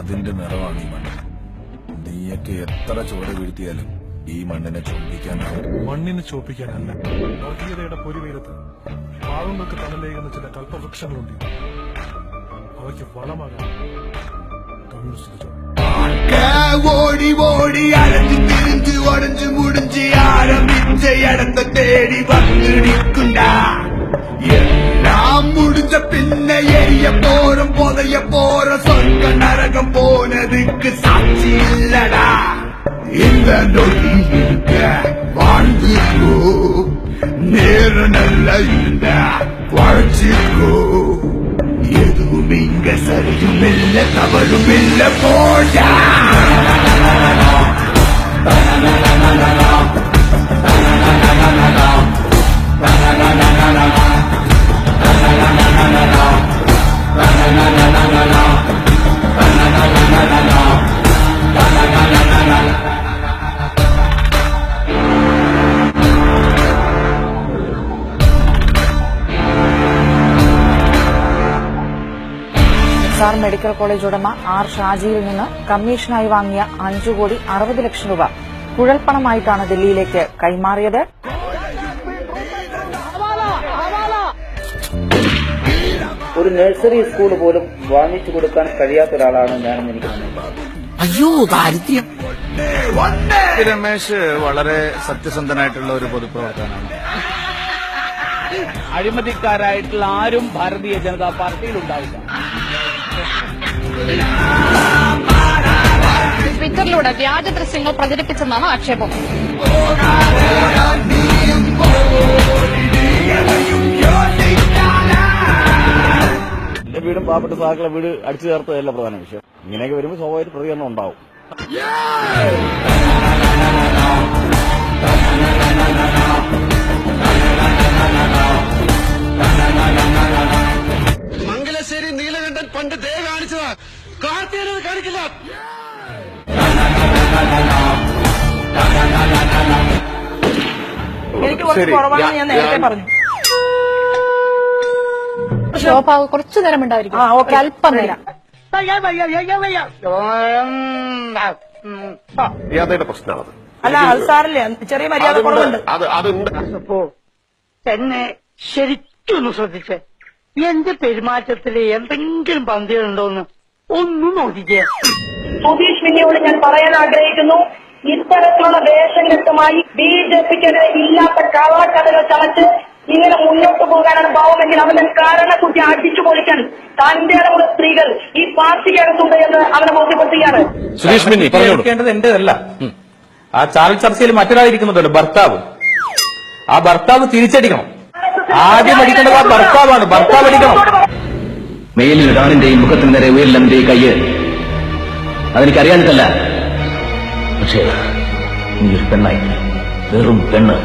അതിന്റെ നിറമാണ് ഈ മണ്ണ്. നീയൊക്കെ എത്ര ചോര വീഴ്ത്തിയാലും ഈ മണ്ണിനെ ചോപ്പിക്കാനാവും. മണ്ണിനെ ചോപ്പിക്കാനല്ല, വർഗീയതയുടെ പൊരിവെയിലത്ത് പാവങ്ങൾക്ക് തണലേകുന്ന ചില കൽപ്പവൃക്ഷങ്ങളുണ്ട്. അവയ്ക്ക് വളമാകാൻ കമ്മ്യൂണിസ്റ്റ് ഓടി ഓടി അലഞ്ഞു തിരിഞ്ഞ് ഒടഞ്ഞു മുടിഞ്ഞ് ആരംഭിച്ച ഇടത്തെ തേടി വന്നിരിക്കണ്ട. എല്ലാം മുടിഞ്ഞ പിന്നെ എരിയ പോറും പൊതയ പോറും സ്വർഗ നരകം പോനതുക്ക് സാക്ഷിയില്ലടാ. இந்த நொடி இருக்க வாழ்ந்துக்கோ, நேரம் நல்லா இருந்தா வாழ்ச்சிக்கோ. எதுவும் இங்க சரியும் இல்ல தவறும் இல்ல போடா. സാർ മെഡിക്കൽ കോളേജ് ഉടമ ആർ ഷാജിയിൽ നിന്ന് കമ്മീഷനായി വാങ്ങിയ 5,60,00,000 രൂപ കുഴൽപ്പണമായിട്ടാണ് ദില്ലിയിലേക്ക് കൈമാറിയത്. ഒരു നഴ്സറി സ്കൂൾ പോലും വാങ്ങിച്ചു കൊടുക്കാൻ കഴിയാത്ത ഒരാളാണ് ഞാനെന്ന് എനിക്ക് മനസ്സിലായി. അയ്യോ ദാരിദ്ര്യം. രമേശ് വളരെ സത്യസന്ധനായിട്ടുള്ള ഒരു പൊതുപ്രവർത്തകനാണ്. അഴിമതിക്കാരായിട്ടുള്ള ആരും ഭാരതീയ ജനതാ പാർട്ടിയിൽ ഉണ്ടാവില്ല. ട്വിറ്ററിലൂടെ വ്യാജ ദൃശ്യങ്ങൾ പ്രചരിപ്പിച്ചെന്നാണ് ആക്ഷേപം. എന്റെ വീടും പാവപ്പെട്ട സാക്കളെ വീട് അടിച്ചു ചേർത്തതല്ല പ്രധാന വിഷയം. ഇങ്ങനെയൊക്കെ വരുമ്പോൾ സ്വാഭാവിക പ്രതികരണം ഉണ്ടാവും. മംഗലശ്ശേരി നീലകണ്ഠൻ പണ്ട് ദേ കാണിച്ചതാ, കാർത്തികനത് കാണിക്കില്ല. എനിക്ക് കുറച്ച് കുറവാണെന്ന് ഞാൻ നേരത്തെ പറഞ്ഞു. ശോഭ കുറച്ചു നേരം ഉണ്ടായിരിക്കും. അല്പം നേരം. മര്യാദയുടെ പ്രശ്നമാണത്. അല്ല അത് സാറില്ലേ, ചെറിയ മര്യാദ കുറവുണ്ട്. അപ്പോ എന്നെ ശരിക്കൊന്ന് ശ്രദ്ധിച്ചേ. എന്റെ പെരുമാറ്റത്തില് എന്തെങ്കിലും പന്തികളുണ്ടോന്ന് ഒന്നും നോക്കിക്കേ. സുധീഷ് മിന്നിയോട് ഞാൻ പറയാൻ ആഗ്രഹിക്കുന്നു, ഇത്തരത്തിലുള്ള വേഷം കെട്ടുമായി BJPക്കെതിരെ ഇല്ലാത്ത കള്ളക്കഥകൾ ചമച്ച് ഇങ്ങനെ മുന്നോട്ട് പോകാനാണ് ഭാവമെങ്കിൽ അവന്റെ കാരണക്കുറ്റി അടിച്ചു പൊളിക്കാൻ തന്റെ അടമുള്ള സ്ത്രീകൾ ഈ പാർട്ടിക്കകത്തുണ്ട് എന്ന് അവനെ ബോധ്യപ്പെടുത്തുകയാണ്. സുധീഷ് മിന്നി പറയേണ്ടത് എന്റേതല്ല. ആ ചാനൽ ചർച്ചയിൽ മറ്റൊരാളിരിക്കുന്നുണ്ടല്ലോ, ഭർത്താവ്. ആ ഭർത്താവ് തിരിച്ചടിക്കണം. ആദ്യം അടിക്കേണ്ടത് ആ ഭർത്താവാണ്. ഭർത്താവ് അടിക്കണം. മേലിൽ ഒരാളിന്റെയും മുഖത്തിന് നേരെ ഉയരില്ലെന്റെ കയ്യ് അതെനിക്കറിയാനിട്ടല്ല. പക്ഷേ നീ ഒരു പെണ്ണായി, വെറും പെണ്ണ്.